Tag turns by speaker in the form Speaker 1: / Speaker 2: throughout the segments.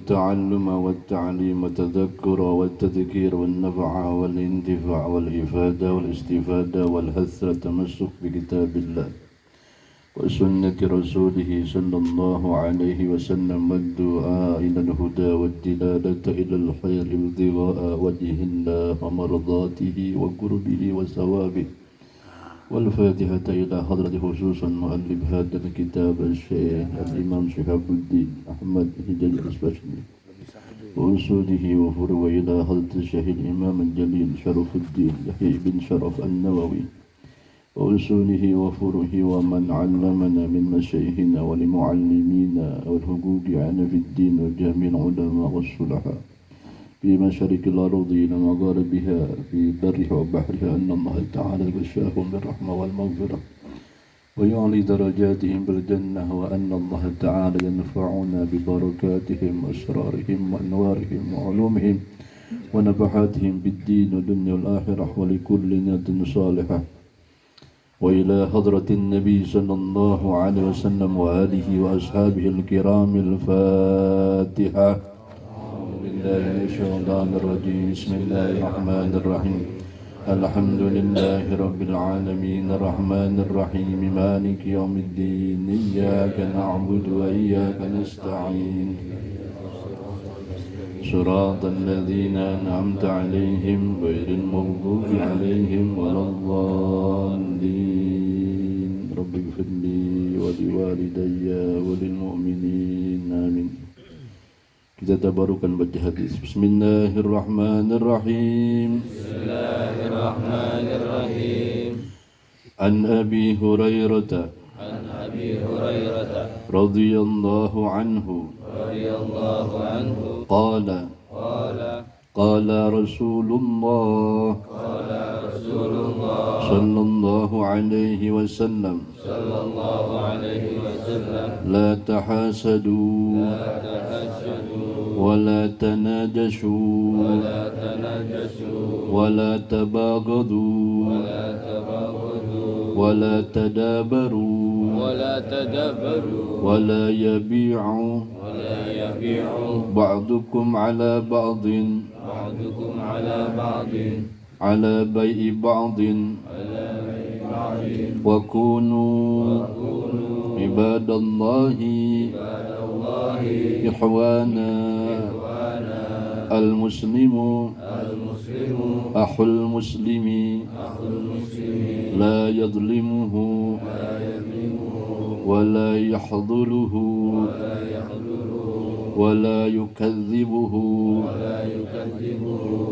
Speaker 1: والتعلم والتعليم والتذكر والتذكير والنفع والانتفاع والإفادة والاستفادة والحث والتمسك بكتاب الله وسنة رسوله صلى الله عليه وسلم والدعاء إلى الهدى والدلالة إلى الخير ابتغاء وجه الله ومرضاته وقربه وثوابه. والفاتحة إلى حضرة خصوصا مؤلف هذا الكتاب الشيخ الإمام شهاب الدين أحمد هجل الأسبشني وأسوده وفروه إلى حضرة الشيخ الإمام الجليل شرف الدين يحيى بن شرف النووي وأسوله وفروه ومن علمنا من مشايخنا ولمعلمينا والحقوق عنا في الدين وجميع العلماء والصلحاء في مشارق الأرض إلى مغاربها في برها وبحرها أن الله تعالى يغشاهم بالرحمة والمغفرة ويعلي درجاتهم بالجنة وأن الله تعالى ينفعنا ببركاتهم وأسرارهم وأنوارهم وعلومهم ونفحاتهم بالدين والدنيا والآخرة ولكل نية صالحة. وإلى حضرة النبي صلى الله عليه وسلم وآله وأصحابه الكرام الفاتحة. الشيطان الرجيم. بسم الله الرحمن الرحيم. الحمد لله رب العالمين الرحمن الرحيم مالك يوم الدين إياك نعبد وإياك نستعين صراط الذين أنعمت عليهم غير المغضوب عليهم ولا الضالين. رب اغفر لي ولوالدي وللمؤمنين آمين. Kita tabarukan baca hadis. Bismillahirrahmanirrahim. Bismillahirrahmanirrahim. An Abi Hurairah radhiyallahu anhu qala qala Rasulullah sallallahu alaihi wasallam la tahasadu ولا تناجشوا ولا تباغضوا ولا تدابروا ولا يبيع بعضكم على بعض على بيع بعض وكونوا عباد الله إخوانا المسلم أخو المسلم لا يظلمه ولا يحضره ولا يكذبه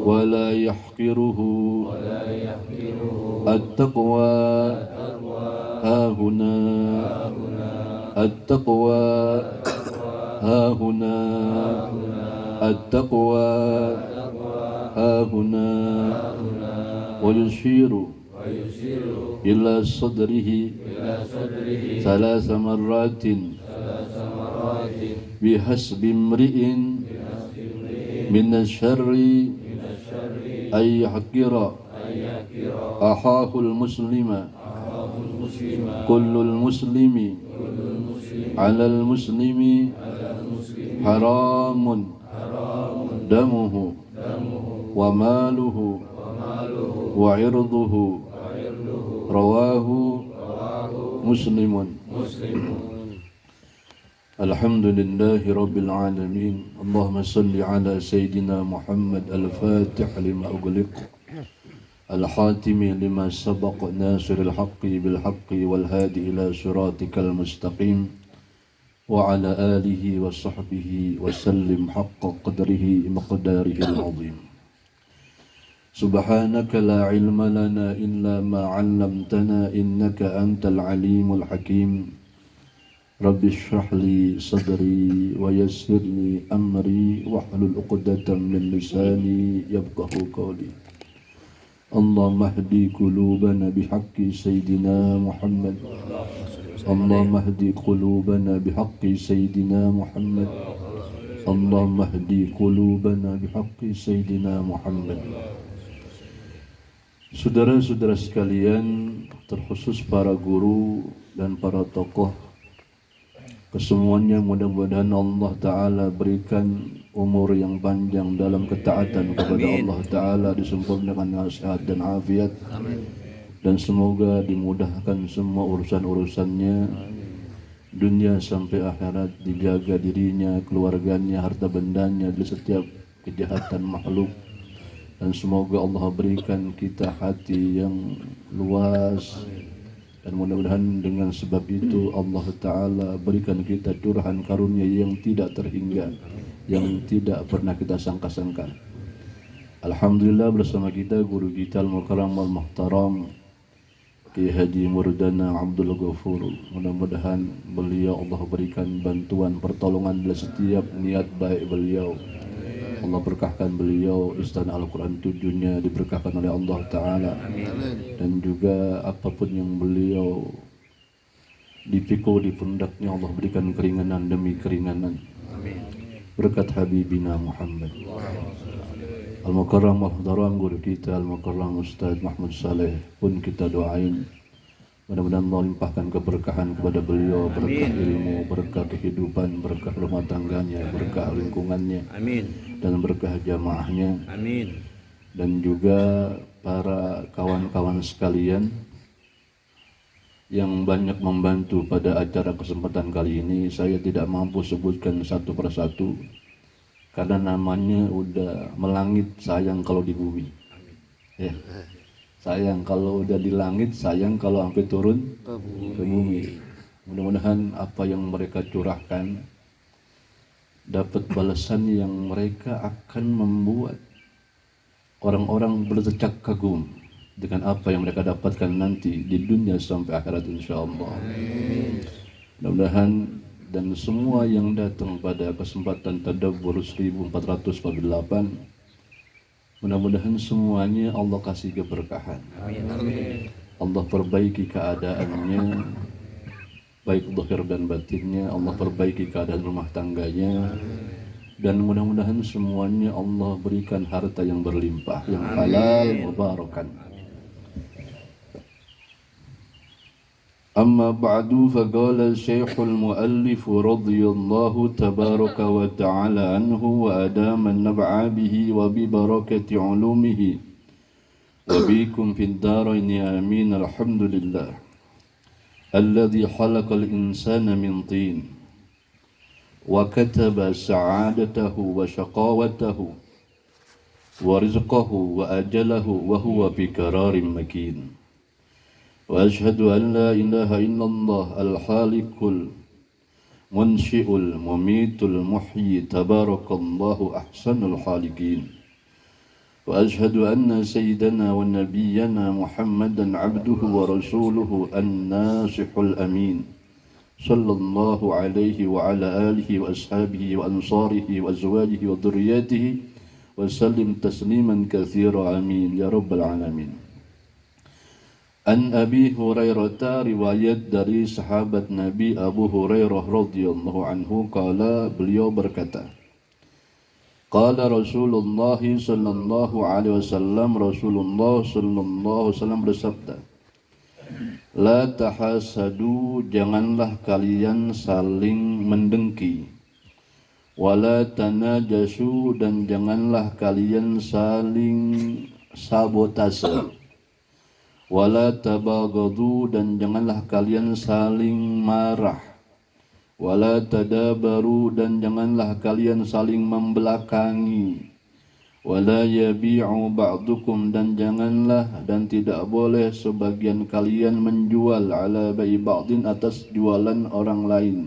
Speaker 1: ولا يحقره التقوى ها هنا التقوى ها هنا التقوى ها هنا ويشير إلى صدره ثلاث مرات بحسب امرئ من الشر أن يحقر أخاه المسلم كل المسلم على المسلم حرام دمه وماله وعرضه رواه مسلم. الحمد لله رب العالمين. اللهم صل على سيدنا محمد الفاتح لما أغلق الحاتم لما سبق ناصر الحق بالحق والهادي إلى صراطك المستقيم وعلى آله وصحبه وسلم حق قدره مقداره العظيم. سبحانك لا علم لنا إلا ما علمتنا إنك أنت العليم الحكيم. رب اشرح لي صدري ويسر لي أمري واحلل عقدة من لساني يفقهوا قولي. اللهم اهد قلوبنا بحق سيدنا محمد. اللهم اهد قلوبنا بحق سيدنا محمد. اللهم اهد قلوبنا بحق سيدنا محمد. Saudara-saudara sekalian, terkhusus para guru dan para tokoh Kesemuanya mudah-mudahan Allah Ta'ala berikan umur yang panjang dalam ketaatan kepada Allah Ta'ala, disempurnakan dengan sehat dan afiat. Dan semoga dimudahkan semua urusan-urusannya, dunia sampai akhirat, dijaga dirinya, keluarganya, harta bendanya dari setiap kejahatan makhluk. Dan semoga Allah berikan kita hati yang luas, dan mudah-mudahan dengan sebab itu Allah Ta'ala berikan kita curahan karunia yang tidak terhingga, yang tidak pernah kita sangka-sangka. Alhamdulillah bersama kita guru kita Al-Mukarram Al-Muhtaram Ki Haji Murdana Abdul Ghafur. Mudah-mudahan beliau Allah berikan bantuan pertolongan dalam setiap niat baik beliau. Allah berkahkan beliau, istana Al-Quran 7-nya diberkahkan oleh Allah Ta'ala. Dan juga apapun yang beliau dipikul di pundaknya, Allah berikan keringanan demi keringanan. Berkat Habibina Muhammad. Al-Mukarram Al-Muhtaram guru kita Al-Mukarram Ustaz Mahmud Saleh pun kita doain, mudah-mudahan Allah limpahkan keberkahan kepada beliau, berkah ilmu, berkah kehidupan, berkah rumah tangganya, berkah lingkungannya, dan berkah jamaahnya. Dan juga para kawan-kawan sekalian yang banyak membantu pada acara kesempatan kali ini. Saya tidak mampu sebutkan satu persatu karena namanya udah melangit, sayang kalau di bumi. Ya. Sayang kalau udah di langit, sayang kalau sampai turun ke bumi. Mudah-mudahan apa yang mereka curahkan dapat balasan yang mereka akan membuat orang-orang berdecak kagum dengan apa yang mereka dapatkan nanti di dunia sampai akhirat insyaallah. Mudah-mudahan dan semua yang datang pada kesempatan tadabbur 1448, mudah-mudahan semuanya Allah kasih keberkahan. Allah perbaiki keadaannya, baik zahir dan batinnya. Allah perbaiki keadaan rumah tangganya. Dan mudah-mudahan semuanya Allah berikan harta yang berlimpah, yang halal, mubarakan. أما بعد فقال الشيخ المؤلف رضي الله تبارك وتعالى عنه وأدام النفع به وببركة علومه وبكم في الدارين آمين. الحمد لله الذي خلق الإنسان من طين وكتب سعادته وشقاوته ورزقه وأجله وهو بقرار مكين. وأشهد أن لا إله إلا الله الخالق المنشئ المميت المحيي تبارك الله أحسن الخالقين. وأشهد أن سيدنا ونبينا محمدا عبده ورسوله الناصح الأمين صلى الله عليه وعلى آله وأصحابه وأنصاره وأزواجه وذرياته وسلم تسليما كثيرا آمين يا رب العالمين. An Abi Hurairah, riwayat dari sahabat Nabi Abu Hurairah radhiyallahu anhu, qala, beliau berkata, qala Rasulullah sallallahu alaihi wasallam, Rasulullah sallallahu alaihi wasallam bersabda, la tahasadu, janganlah kalian saling mendengki, wala tanajasu, dan janganlah kalian saling sabotase, wala tabagadu, dan janganlah kalian saling marah, wala tadabaru, dan janganlah kalian saling membelakangi, wala yabi'u ba'dukum, dan janganlah dan tidak boleh sebagian kalian menjual ala bai ba'din, atas jualan orang lain.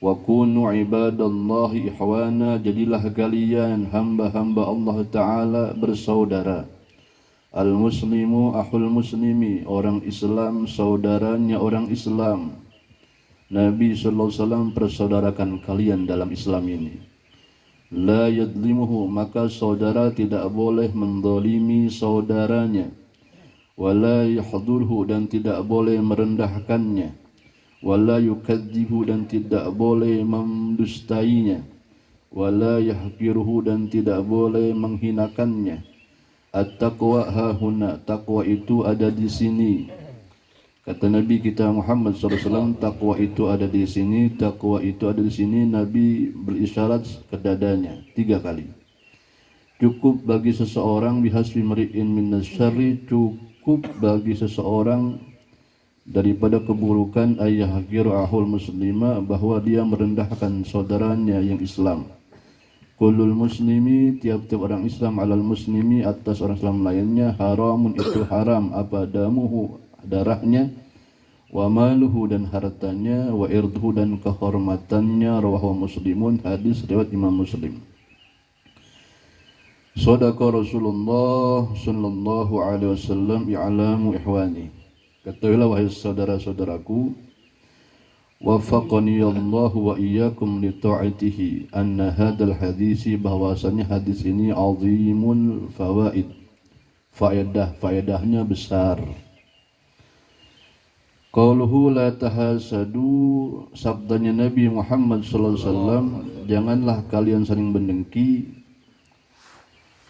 Speaker 1: Wa kunu ibadallahi ikhwana, jadilah kalian hamba-hamba Allah Ta'ala bersaudara. Al-muslimu ahul muslimi, orang Islam saudaranya orang Islam. Nabi sallallahu alaihi wasallam persaudarakan kalian dalam Islam ini. La yadlimuhu, maka saudara tidak boleh mendolimi saudaranya. Wala yahdurhu, dan tidak boleh merendahkannya. Wala yukadzibu, dan tidak boleh mendustainya. Wala yahqiruhu, dan tidak boleh menghinakannya. At-taqwa hahuna, taqwa itu ada di sini. Kata Nabi kita Muhammad SAW, takwa itu ada di sini, takwa itu ada di sini. Nabi berisyarat ke dadanya 3 kali. Cukup bagi seseorang bihasbi mri'in minas syarri, cukup bagi seseorang daripada keburukan ayah gira'ahul muslimah, bahwa dia merendahkan saudaranya yang Islam. Kullul muslimi, tiap-tiap orang Islam, alal muslimi, atas orang Islam lainnya, haramun itu haram, apa damuhu, darahnya, wa maluhu dan hartanya, wa irduhu dan kehormatannya. Rawahu Muslimun, hadis riwayat Imam Muslim. Sadaqa Rasulullah sallallahu alaihi wasallam, i'lamu ihwani, katakanlah wahai saudara-saudaraku, wafaqani Allah wa iyyakum li ta'atihi, anna hadzal hadisi, bahwasanya hadis ini azimul fawaid, faedahnya besar. Qauluhu la tahasadu, sabdanya Nabi Muhammad sallallahu alaihi wasallam, janganlah kalian saling mendengki.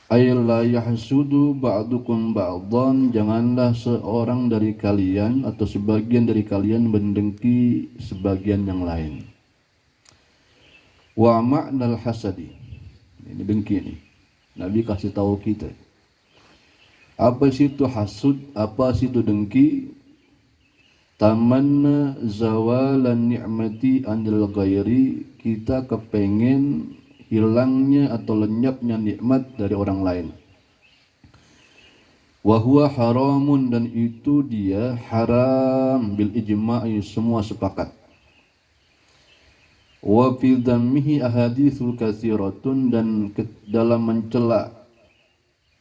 Speaker 1: Ay la yahsudu ba'dukum ba'dhan, janganlah seorang dari kalian atau sebagian dari kalian mendengki sebagian yang lain. Wa ma'nal hasadi, ini dengki ini. Nabi kasih tahu kita. Apa sih itu hasud? Apa sih itu dengki? Tamanna zawalan ni'mati anil ghairi, kita kepengen hilangnya atau lenyapnya nikmat dari orang lain. Wa huwa haramun, dan itu dia haram bil ijma'i, semua sepakat. Wa fi dhammihi ahaditsul katsiratun, dan dalam mencela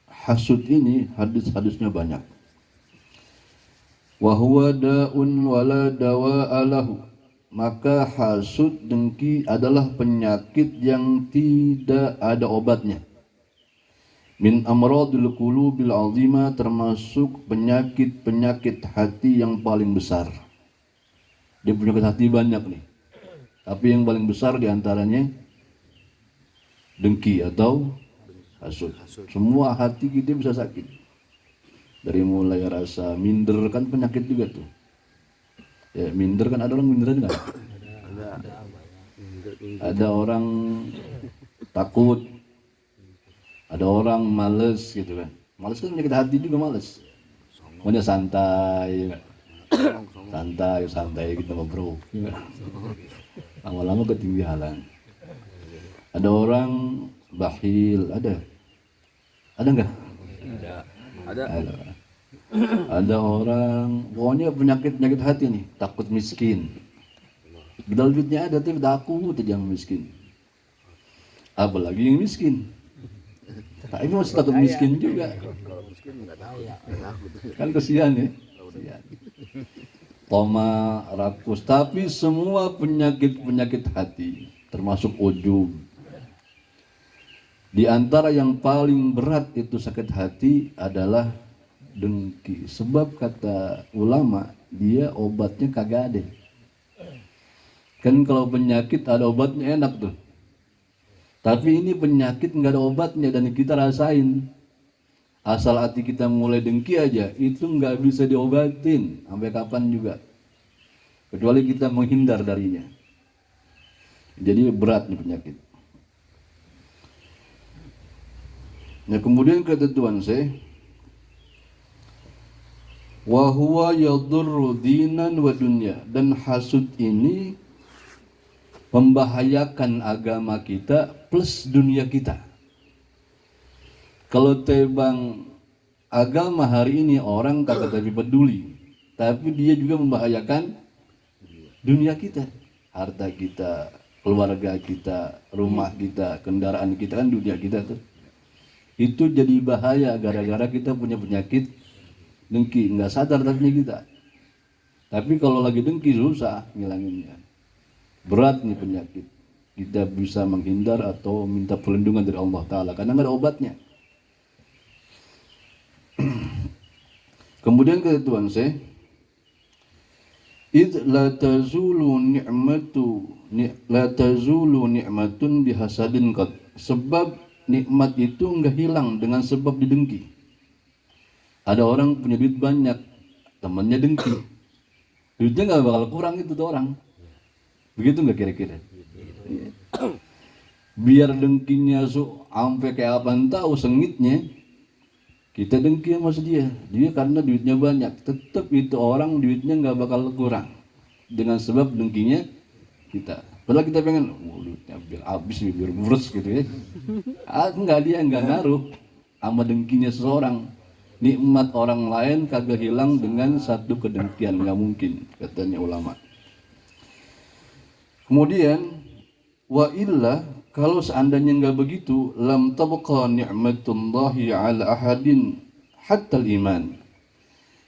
Speaker 1: hasud ini hadis-hadisnya banyak. Wa huwa da'un wala dawa'a lahu, maka hasud, dengki adalah penyakit yang tidak ada obatnya. Min amradil qulubil azimah, termasuk penyakit hati yang paling besar. Dia penyakit hati banyak nih, tapi yang paling besar diantaranya dengki atau hasud. Semua hati kita bisa sakit, dari mulai rasa minder, kan penyakit juga tuh. Ya, minder kan, ada orang minderan kan? Ada orang takut, ada orang males gitu kan. Males kan penyakit hati juga, males. Maunya santai, santai gitu bro. Lama-lama ketinggalan. Ada orang bakhil, ada enggak? Ada. Ada orang pokoknya penyakit hati nih, takut miskin. Bedal duitnya ada tapi takut aja miskin. Apalagi yang miskin. Tapi masih takut miskin juga. Kan kesian ya. Toma, rakus, tapi semua penyakit hati, termasuk ujub. Di antara yang paling berat itu sakit hati adalah dengki. Sebab kata ulama, dia obatnya kagak ada. Kan kalau penyakit ada obatnya enak tuh. Tapi ini penyakit nggak ada obatnya dan kita rasain. Asal hati kita mulai dengki aja, itu nggak bisa diobatin sampai kapan juga. Kecuali kita menghindar darinya. Jadi berat nih penyakit. Nah kemudian kata Tuhan saya, wa huwa yadurru dinan wa dunya, dan hasud ini membahayakan agama kita plus dunia kita. Kalau tebang agama hari ini orang kata tapi peduli, tapi dia juga membahayakan dunia kita, harta kita, keluarga kita, rumah kita, kendaraan kita, kan dunia kita tuh. Itu jadi bahaya gara-gara kita punya penyakit dengki, nggak sadar tadinya kita. Tapi kalau lagi dengki susah ngilanginnya. Berat nih penyakit. Kita bisa menghindar atau minta perlindungan dari Allah Ta'ala karena nggak ada obatnya. Kemudian kata Tuhan saya, id la tazulu ni'matun bihasadin qad, sebab nikmat itu nggak hilang dengan sebab didengki. Ada orang punya duit banyak, temannya dengki. duitnya nggak bakal kurang itu tuh orang. Begitu nggak kira-kira? Biar dengkinya sampai kayak apa tahu sengitnya, kita dengki sama dia karena duitnya banyak. Tetap itu orang duitnya nggak bakal kurang dengan sebab dengkinya kita. Padahal kita pengen, duitnya biar habis, biar boros gitu ya. Enggak, dia nggak ngaruh sama dengkinya seseorang. Nikmat orang lain kagak hilang dengan satu kedengkian, nggak mungkin, katanya ulama. Kemudian wa illa, kalau seandainya nggak begitu, lam tabqa ni'matullahi ala ahadin hatta iman.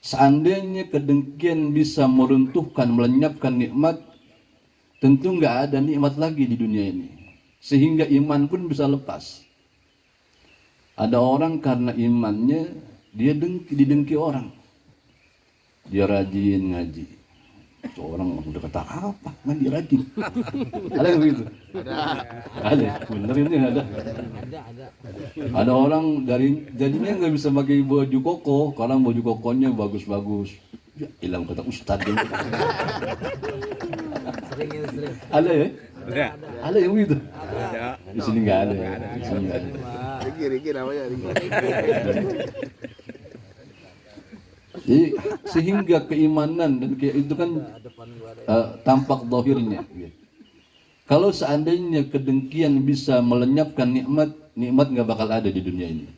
Speaker 1: Seandainya kedengkian bisa meruntuhkan, melenyapkan nikmat, tentu nggak ada nikmat lagi di dunia ini, sehingga iman pun bisa lepas. Ada orang karena imannya dia didengki orang, dia rajin ngaji. Orang udah kata apa ngaji rajin? Ada yang begitu? Ada. Bener ini ada. Ada orang jadinya nggak bisa pakai baju koko karena baju kokonya bagus-bagus. Ya, hilang kata ustadz. Ada ya? Ada yang begitu? Di sini nggak ada. Di sini nggak ada.
Speaker 2: Riki namanya Riki.
Speaker 1: Jadi sehingga keimanan dan itu kan tampak zahirnya. Kalau seandainya kedengkian bisa melenyapkan nikmat nggak bakal ada di dunia ini.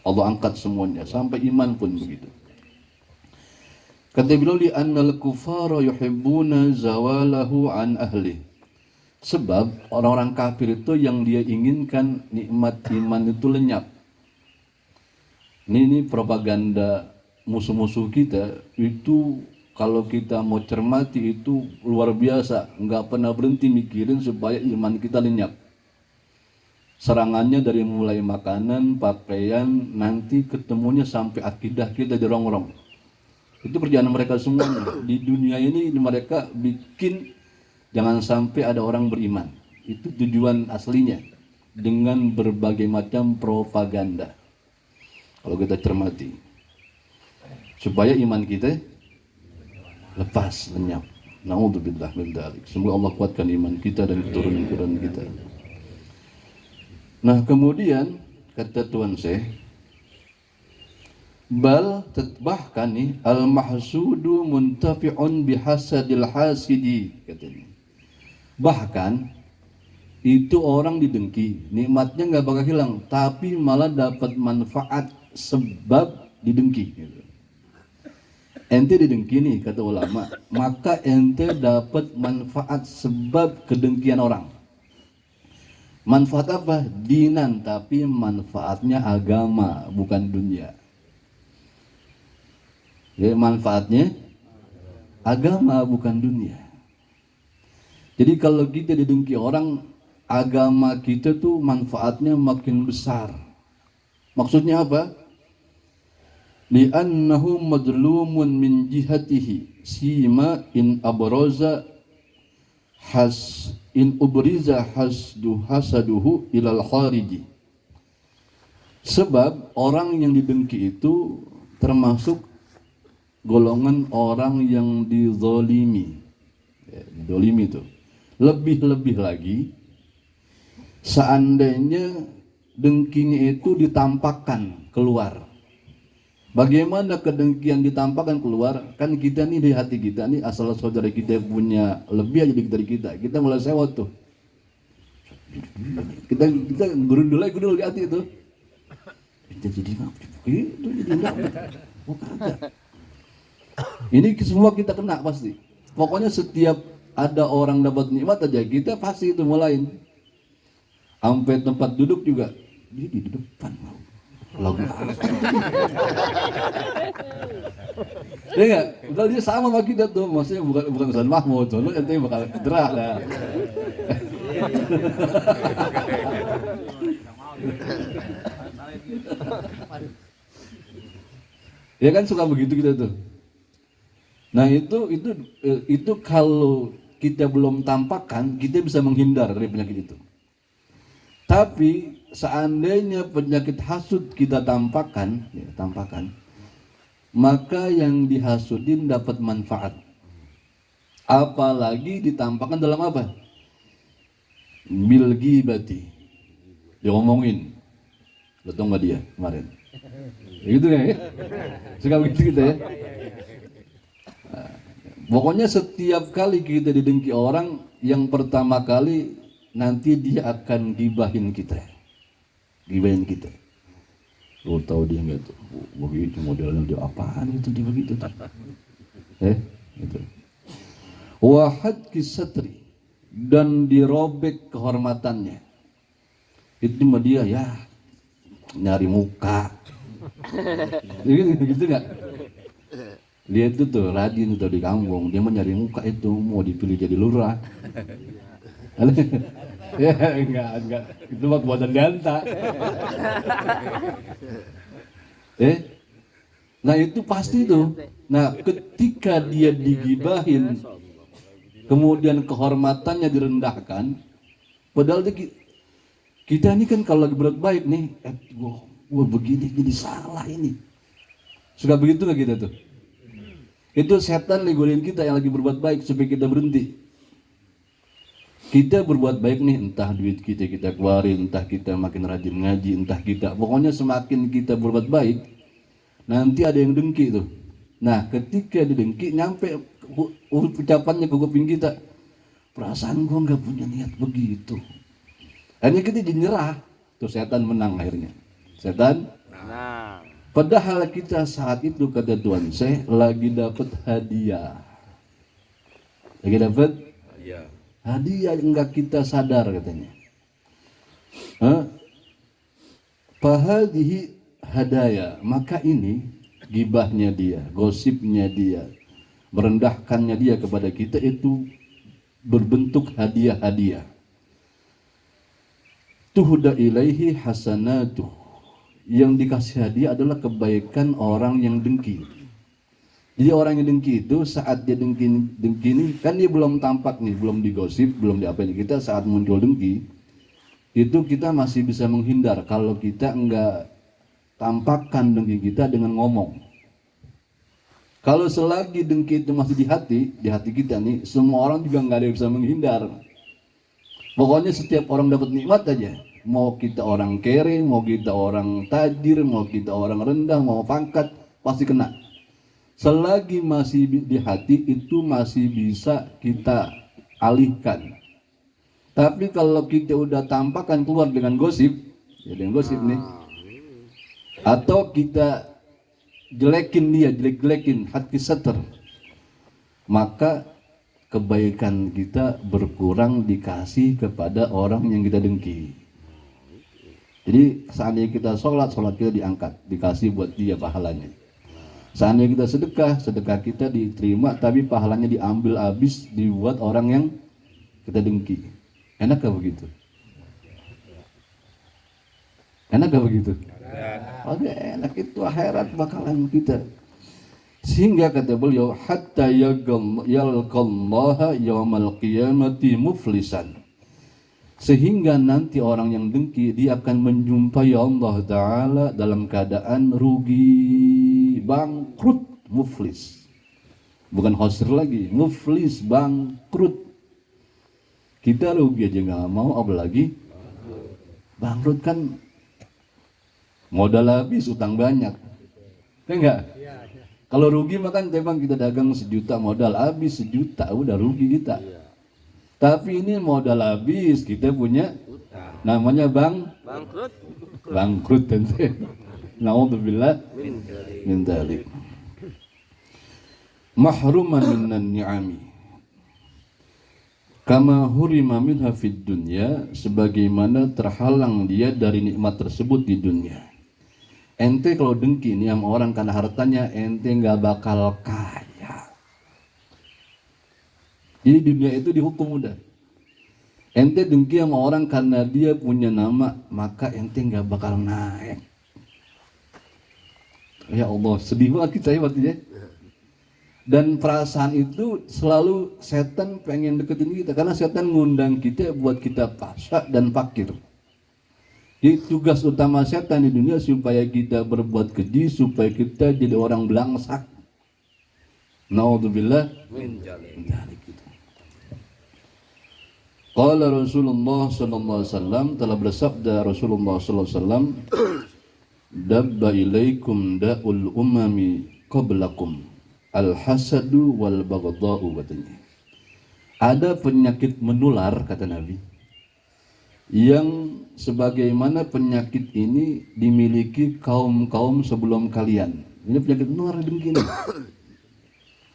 Speaker 1: Allah angkat semuanya sampai iman pun begitu. Kata beliau li annal kufara yuhibbuna zawalahu an ahli. Sebab orang-orang kafir itu yang dia inginkan nikmat iman itu lenyap. Ini propaganda musuh-musuh kita itu, kalau kita mau cermati itu luar biasa, nggak pernah berhenti mikirin supaya iman kita lenyap. Serangannya dari mulai makanan, pakaian, nanti ketemunya sampai akidah kita dirongrong. Itu perjalanan mereka semuanya. Di dunia ini mereka bikin jangan sampai ada orang beriman. Itu tujuan aslinya dengan berbagai macam propaganda. Kalau kita cermati, supaya iman kita lepas, lenyap. Na'udzubillah min dzalik. Semoga Allah kuatkan iman kita dan keturunan kita. Nah, kemudian kata Tuan Syekh, bahkan nih al-mahsudu muntafi'un bihasadil hasidi, katanya. Bahkan itu orang didengki, nikmatnya nggak bakal hilang, tapi malah dapat manfaat sebab didengki. Gitu. Ente didengki nih kata ulama, maka ente dapat manfaat sebab kedengkian orang. Manfaat apa? Dinan, tapi manfaatnya agama, bukan dunia. Ya, manfaatnya agama, bukan dunia. Jadi kalau kita didengki orang, agama kita tuh manfaatnya makin besar. Maksudnya apa? Li'annahu madlumun min jihatihi sima in abraza in ubriza hasaduhu ilal khariji. Sebab orang yang didengki itu termasuk golongan orang yang dizolimi. Dizolimi itu lebih-lebih lagi seandainya dengkinya itu ditampakkan keluar. Bagaimana kedengkian ditampakkan keluar? Kan kita nih di hati kita nih, asal saudara kita punya lebih aja dari kita mulai sewot tuh. Kita gerundul di hati itu. Jadi enggak. Ini semua kita kena pasti. Pokoknya setiap ada orang dapat nikmat aja kita pasti itu mulain. Sampai tempat duduk juga dia di depan. Lagu. Ya enggak? Padahal dia sama sama kita tuh, maksudnya bukan Ustaz Mahmud, lu ente bakal gerah lah. Ya kan suka begitu kita tuh. Nah itu kalau kita belum tampakkan, kita bisa menghindar dari penyakit itu. Tapi seandainya penyakit hasud kita tampakkan, maka yang dihasudin dapat manfaat. Apalagi ditampakkan dalam apa? Bil ghibati. Diomongin. Lo tau nggak dia kemarin? Gitu ya? Suka begitu kita ya? Pokoknya setiap kali kita didengki orang, yang pertama kali nanti dia akan gibahin kita. Gibahin kita. Lo tahu dia nggak tuh? Begitu modelnya dia apaan itu dia begitu tuh? Gitu. Wahad kisatri, dan dirobek kehormatannya. Itu mah dia ya nyari muka. Gitu nggak? Dia itu tuh rajin tuh di kampung, dia mau nyari muka itu, mau dipilih jadi lurah. Ya enggak, itu mah buatan ganta. Nah itu pasti tuh. Nah ketika dia digibahin, kemudian kehormatannya direndahkan, padahal kita ini kan kalau lagi berbuat baik nih, gua begini jadi salah ini. Suka begitu nggak kita tuh? Itu setan nggodain kita yang lagi berbuat baik supaya kita berhenti. Kita berbuat baik nih, entah duit kita keluarin, entah kita makin rajin ngaji, entah kita, pokoknya semakin kita berbuat baik, nanti ada yang dengki tuh. Nah ketika didengki, nyampe ucapannya ke kuping kita, perasaan gua nggak punya niat begitu. Akhirnya kita nyerah, tuh setan menang akhirnya. Setan menang. Padahal kita saat itu, kata Tuan Syekh, lagi dapat hadiah. Lagi dapat hadiah yang enggak kita sadar katanya. Fahadhihi hadaya, maka ini gibahnya dia, gosipnya dia, merendahkannya dia kepada kita itu berbentuk hadiah-hadiah. Tuhda ilaihi hasanatuh, yang dikasih hadiah adalah kebaikan orang yang dengki. Jadi orang yang dengki itu saat dia dengki ini kan dia belum tampak nih, belum digosip, belum diapain. Kita saat muncul dengki itu kita masih bisa menghindar kalau kita enggak tampakkan dengki kita dengan ngomong. Kalau selagi dengki itu masih di hati kita nih, semua orang juga enggak ada yang bisa menghindar. Pokoknya setiap orang dapat nikmat aja. Mau kita orang kere, mau kita orang tajir, mau kita orang rendah, mau pangkat, pasti kena. Selagi masih di hati itu masih bisa kita alihkan. Tapi kalau kita udah tampakkan keluar dengan gosip, ya dengan gosip nih, atau kita jelekin dia, jelek-jelekin hati seter, maka kebaikan kita berkurang dikasih kepada orang yang kita dengki. Jadi seandainya kita sholat kita diangkat, dikasih buat dia pahalanya. Seandainya kita sedekah kita diterima, tapi pahalanya diambil habis dibuat orang yang kita dengki. Enak gak begitu? Enak gak begitu? Oke, enak, itu akhirat bakalan kita. Sehingga kata beliau, hatta yalqallaha yaumal qiyamati muflisan. Sehingga nanti orang yang dengki dia akan menjumpai Allah Ta'ala dalam keadaan rugi, bangkrut, muflis. Bukan khosir lagi, muflis, bangkrut. Kita rugi aja nggak mau, apalagi bangkrut. Kan modal habis, utang banyak, ya enggak? Kalau rugi makan memang kita dagang 1 juta, modal habis 1 juta, udah rugi kita. Tapi ini modal habis, kita punya namanya bangkrut tentu. Naudzubillah min dzalik. Mahruman minan ni'ami kama hurima minha fid dunya, sebagaimana terhalang dia dari nikmat tersebut di dunia. Ente kalau dengki nih sama orang karena hartanya, ente nggak bakal kaya. Jadi dunia itu dihukum udah. Ente dengki sama orang karena dia punya nama, maka ente nggak bakal naik. Ya Allah, sedih banget kita ya waktu ya. Dan perasaan itu selalu setan pengen deketin kita, karena setan ngundang kita buat kita pasrah dan fakir. Jadi tugas utama setan di dunia supaya kita berbuat keji, supaya kita jadi orang belangsak. Naudzubillah
Speaker 2: Min dzalik.
Speaker 1: min dzalik. Qala Rasulullah sallallahu alaihi wasallam, telah bersabda Rasulullah sallallahu alaihi wasallam, dabba ilaikum da'ul umami qablakum al-hasadu wal baghdha'u, katanya. Ada penyakit menular, kata Nabi, yang sebagaimana penyakit ini dimiliki kaum-kaum sebelum kalian. Ini penyakit menular, dengki nih.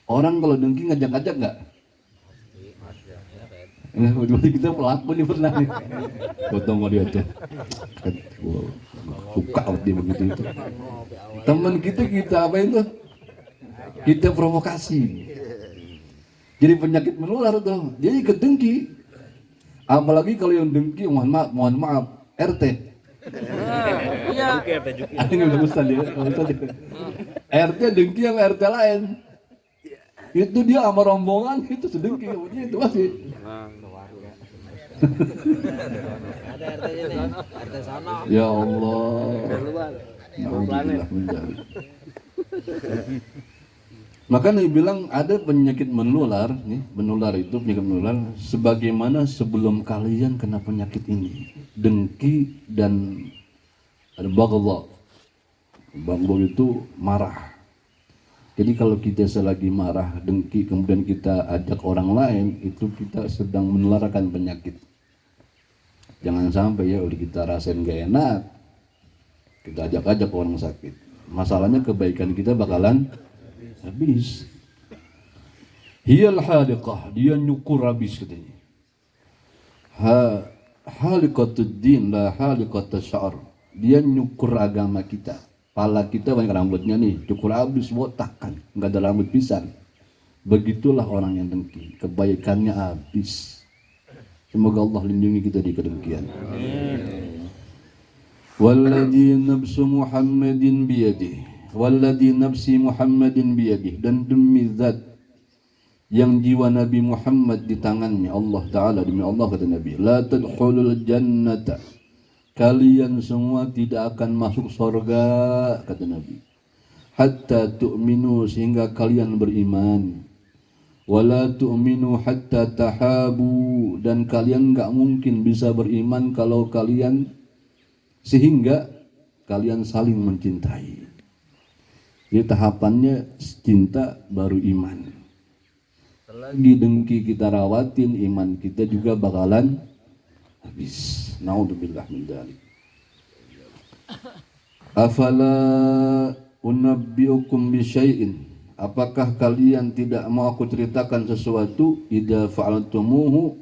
Speaker 1: Orang kalau dengki ngajak-ngajak nggak? Berarti kita pelaku nih pernah nih. Potong mau dia tuh. Suka dia begitu itu. Teman kita apa itu? Kita provokasi. Jadi penyakit menular tuh. Jadi kedengki. Apalagi kalau yang dengki, mohon maaf, RT.
Speaker 2: Iya.
Speaker 1: Ada nggak bisa Ustaz ya? RT dengki yang RT lain. Itu dia sama rombongan itu sedengki, kemudian itu masih.
Speaker 2: Ada RT ini, RT sana.
Speaker 1: Ya Allah.
Speaker 2: Planet.
Speaker 1: Maka Nabi bilang ada penyakit menular, nih menular itu penyakit menular sebagaimana sebelum kalian kena penyakit ini, dengki dan baghdha. Baghdha itu marah. Jadi kalau kita selagi marah, dengki, kemudian kita ajak orang lain, itu kita sedang menularkan penyakit. Jangan sampai ya udah kita rasain gak enak, kita ajak-ajak orang sakit. Masalahnya kebaikan kita bakalan habis. Hiyal haliqah, dia nyukur habis katanya. Haliqatud din la haliqatus syar. Dia nyukur agama kita. Pala kita banyak rambutnya nih, cukur habis botak kan, nggak ada rambut pisan. Begitulah orang yang dengki, kebaikannya habis. Semoga Allah lindungi kita di kedengkian. Walladzi nafsu Muhammadin biyadihi, walladzi nafsi Muhammadin biyadihi, dan demi zat yang jiwa Nabi Muhammad di tangannya, Allah Ta'ala, demi Allah kata Nabi, la tadkhulul jannata, kalian semua tidak akan masuk surga, kata Nabi, hatta tu'minu, sehingga kalian beriman, wala tu'minu hatta tahabu, dan kalian gak mungkin bisa beriman kalau kalian sehingga kalian saling mencintai. Jadi tahapannya cinta baru iman. Selagi dengki kita rawatin, iman kita juga bakalan habis. Naudzubillah min dzalik. Afala unabbiukum bi syai'in, apakah kalian tidak mau aku ceritakan sesuatu, idza fa'altumuhu,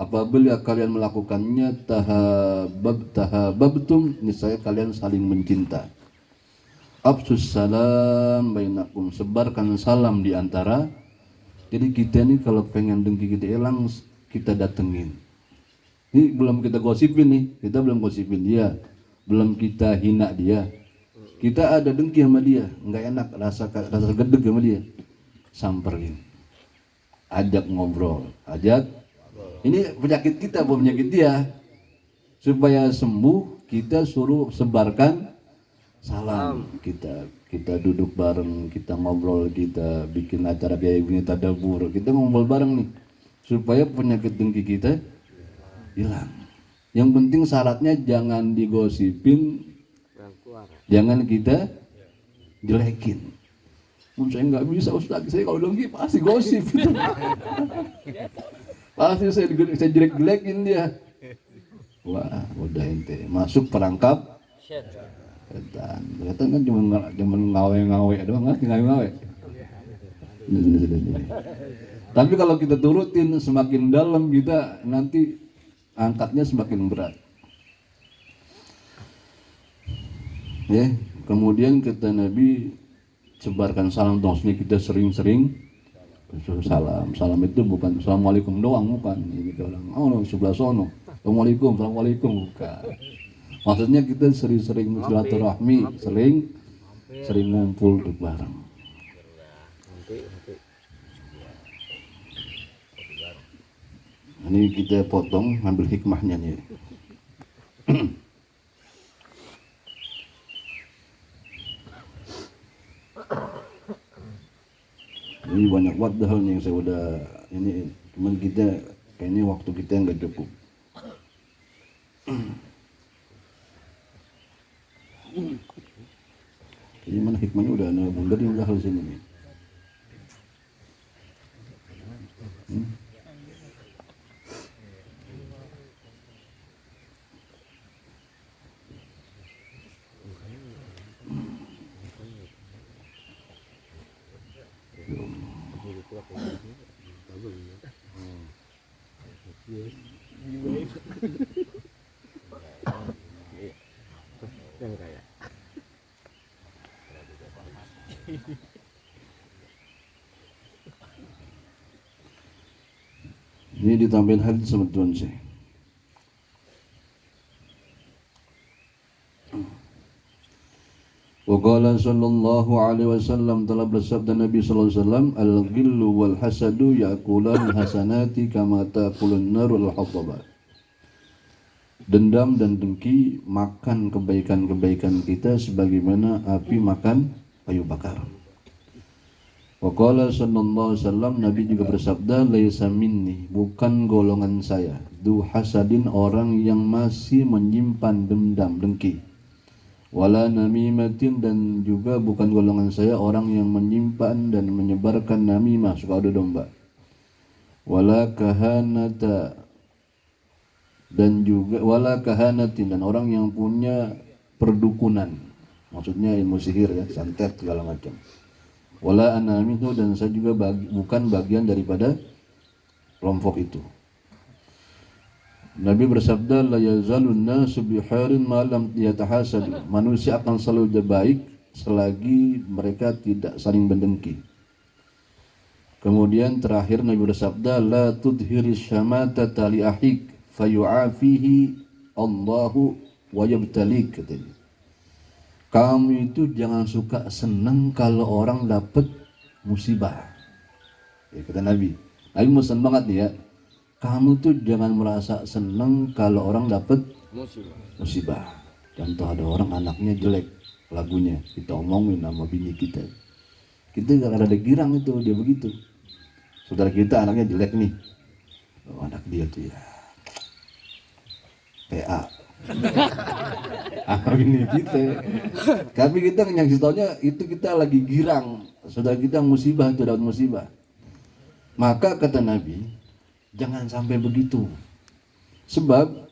Speaker 1: apabila kalian melakukannya, tahabbtum, niscaya kalian saling mencinta. Afsus salam bainakum, sebarkan salam di antara. Jadi kita ini kalau pengen dengki kita hilang, kita datengin. Ini belum kita gosipin nih, kita belum gosipin dia, belum kita hina dia. Kita ada dengki sama dia, nggak enak, rasa gedeg sama dia. Samperin, ajak ngobrol, ajak. Ini penyakit kita, bukan penyakit dia. Supaya sembuh, kita suruh sebarkan salam. Kita duduk bareng, kita ngobrol, kita bikin acara kayak gini, tadabur, kita ngobrol bareng nih, supaya penyakit dengki kita hilang. Yang penting syaratnya jangan digosipin, jangan kita jelekin. Saya nggak bisa Ustaz, saya kalau dengki pasti gosip. Pasti saya jelek-jelekin dia. Wah, udah ente masuk perangkap setan. Setan kan cuma ngawe-ngawe doang, ngerti ngawe-ngawe. Tapi kalau kita turutin semakin dalam, kita nanti angkatnya semakin berat. Ya, kemudian kata Nabi, sebarkan salam dong. Kita sering-sering salam. Salam itu bukan assalamualaikum doang, bukan. Ini orang sebelah sono, assalamualaikum bukan. Maksudnya kita sering-sering silaturahmi, sering ngumpul duduk bareng. Ini kita potong, ambil hikmahnya nih. Ini Jadi banyak banget hal yang saya udah ini, cuman kita kayaknya waktu kita nggak cukup. Jadi mana hikmahnya udah ada bunda di hal sini nih. Ini ditampilkan hadis sama Tuhan saya. Wa qala sallallahu alaihi wasallam, telah bersabda Nabi sallallahu alaihi wasallam, al-ghillu wal hasadu ya'kulan hasanati kama ta'kulun narul hatabah. Dendam dan dengki makan kebaikan-kebaikan kita sebagaimana api makan kayu bakar. Wa qala sallallahu alaihi wasallam, Nabi juga bersabda, laisa minni, bukan golongan saya, du hasadin, orang yang masih menyimpan dendam dengki, wala namimatin, dan juga bukan golongan saya orang yang menyimpan dan menyebarkan namimah, suka adu domba, wala kahanata, dan juga wala kahanatin, dan orang yang punya perdukunan, maksudnya ilmu sihir ya, santet segala macam. Wala ana minhu, dan saya juga bukan bagian daripada kelompok itu. Nabi bersabda, la yazalun nasu biharin ma lam yatahasadu, manusia akan selalu baik selagi mereka tidak saling mendengki. Kemudian terakhir Nabi bersabda, la tudhiris syamatata li ahik fayu'afihi Allahu wa yabtalik, katanya. Kamu itu jangan suka senang kalau orang dapat musibah. Ya, kata Nabi. Nabi pesan banget nih ya. Kamu tuh jangan merasa senang kalau orang dapat musibah. Contoh ada orang anaknya jelek lagunya, kita omongin sama bini kita. Kita gak ada girang itu, dia begitu. Saudara kita anaknya jelek nih. Oh, anak dia tuh ya PA. Ini kita, tapi kita ngasih taunya itu kita lagi girang, saudara kita musibah, itu dapat musibah. Maka kata Nabi, jangan sampai begitu. Sebab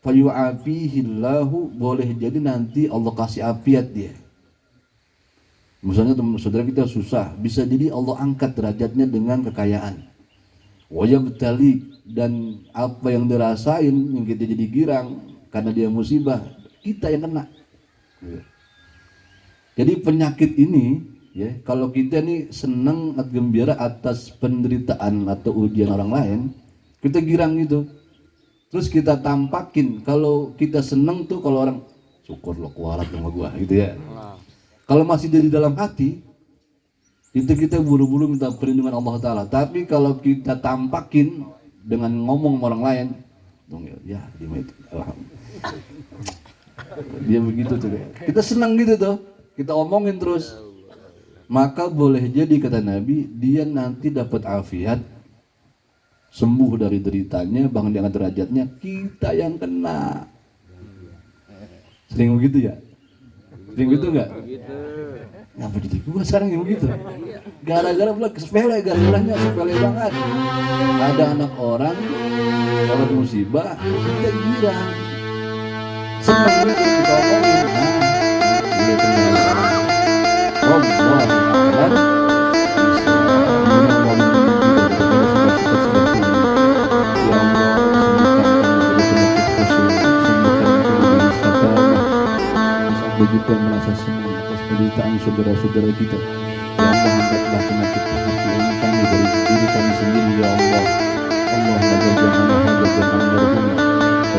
Speaker 1: fayu'afihillahu, boleh jadi nanti Allah kasih afiat dia. Misalnya saudara kita susah, bisa jadi Allah angkat derajatnya dengan kekayaan. Wa yabtali, dan apa yang dirasain yang kita jadi girang karena dia musibah, kita yang kena. Jadi penyakit ini ya, kalau kita nih senang atau gembira atas penderitaan atau ujian orang lain, kita girang gitu. Terus kita tampakin kalau kita senang tuh, kalau orang syukur lo kualat sama gua gitu ya. Kalau masih dari dalam hati, itu kita buru-buru minta perlindungan Allah Ta'ala. Tapi kalau kita tampakin dengan ngomong sama orang lain, ya dia begitu tuh, kita senang gitu tuh, kita omongin terus, maka boleh jadi kata Nabi, dia nanti dapat afiat, sembuh dari deritanya, bahkan diangkat derajatnya, kita yang kena. Sering begitu ya? Sering begitu nggak? Ngapa jadi gua sekarang yang begitu? Gara-gara pula sepele, gara-garanya sepele banget. Ada anak orang dapat musibah, kita girang, senang gitu kita omongin. Boleh kenal Allah kita merasa senang atas penderitaan saudara-saudara kita. Ya Allah, angkatlah penyakit-penyakit kami dari diri kami sendiri ya Allah. Allah la ja'alna hajatan al-marhum wa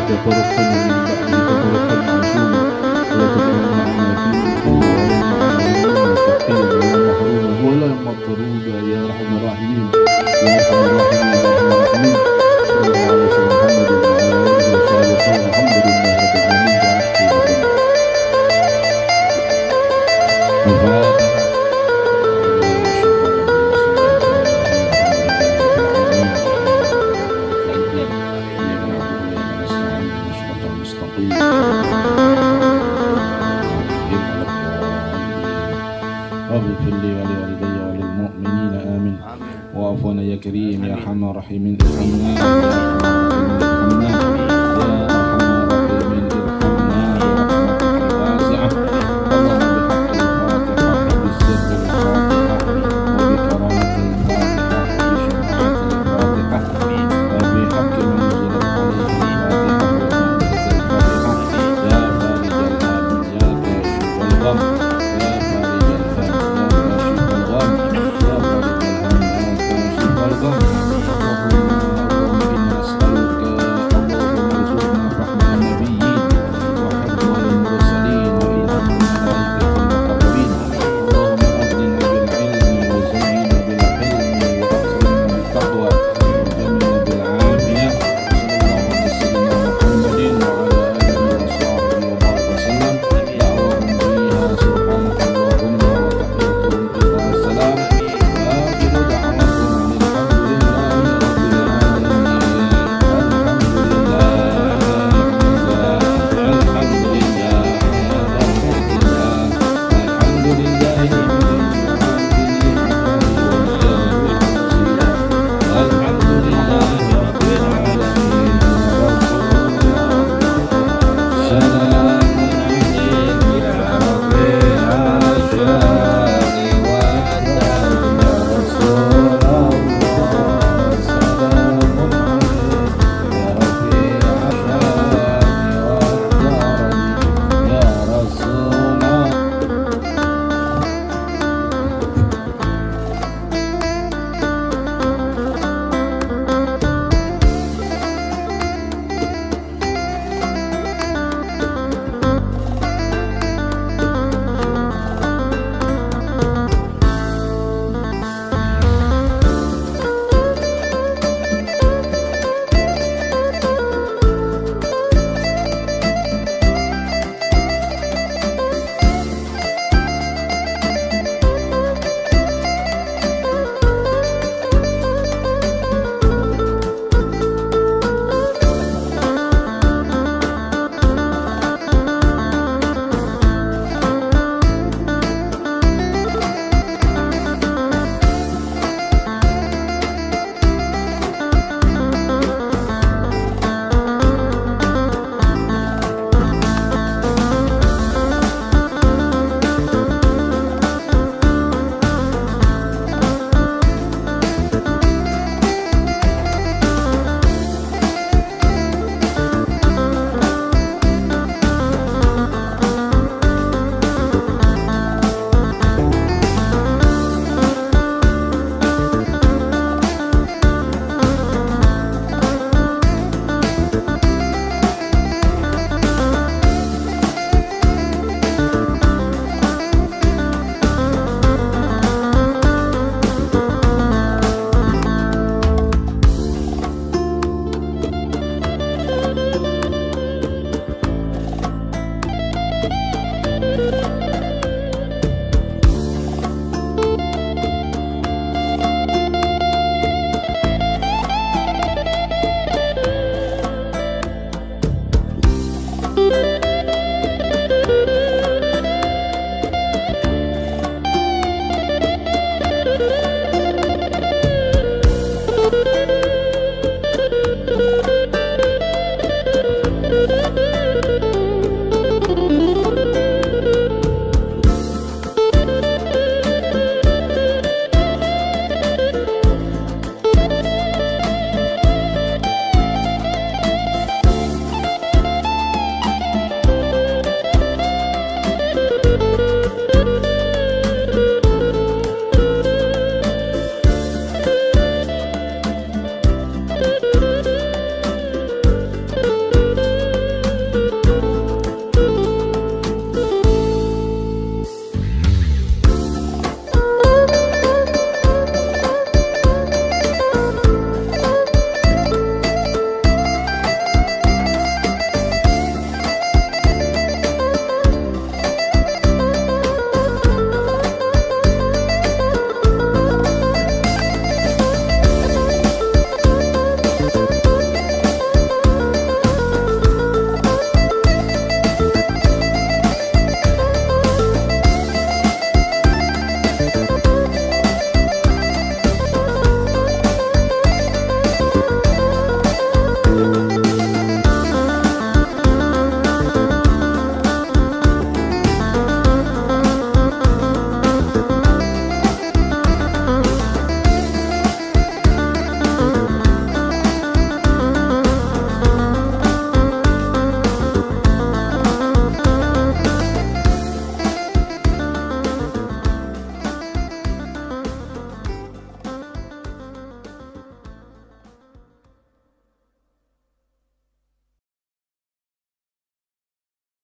Speaker 1: tafarraqna min ba'di tafarraqan ma'sum wa tafarraqna fi wa la matruda ya arhamar rahimin ya arhamar rahimin ya arhamar rahimin. Sallallahu alaihi wa sallam Muhammadin wa ala alihi wa sahbihi alhamdulillah rabbil alamin. الفاتحة.
Speaker 3: كريم يا أرحم الراحمين ارحمنا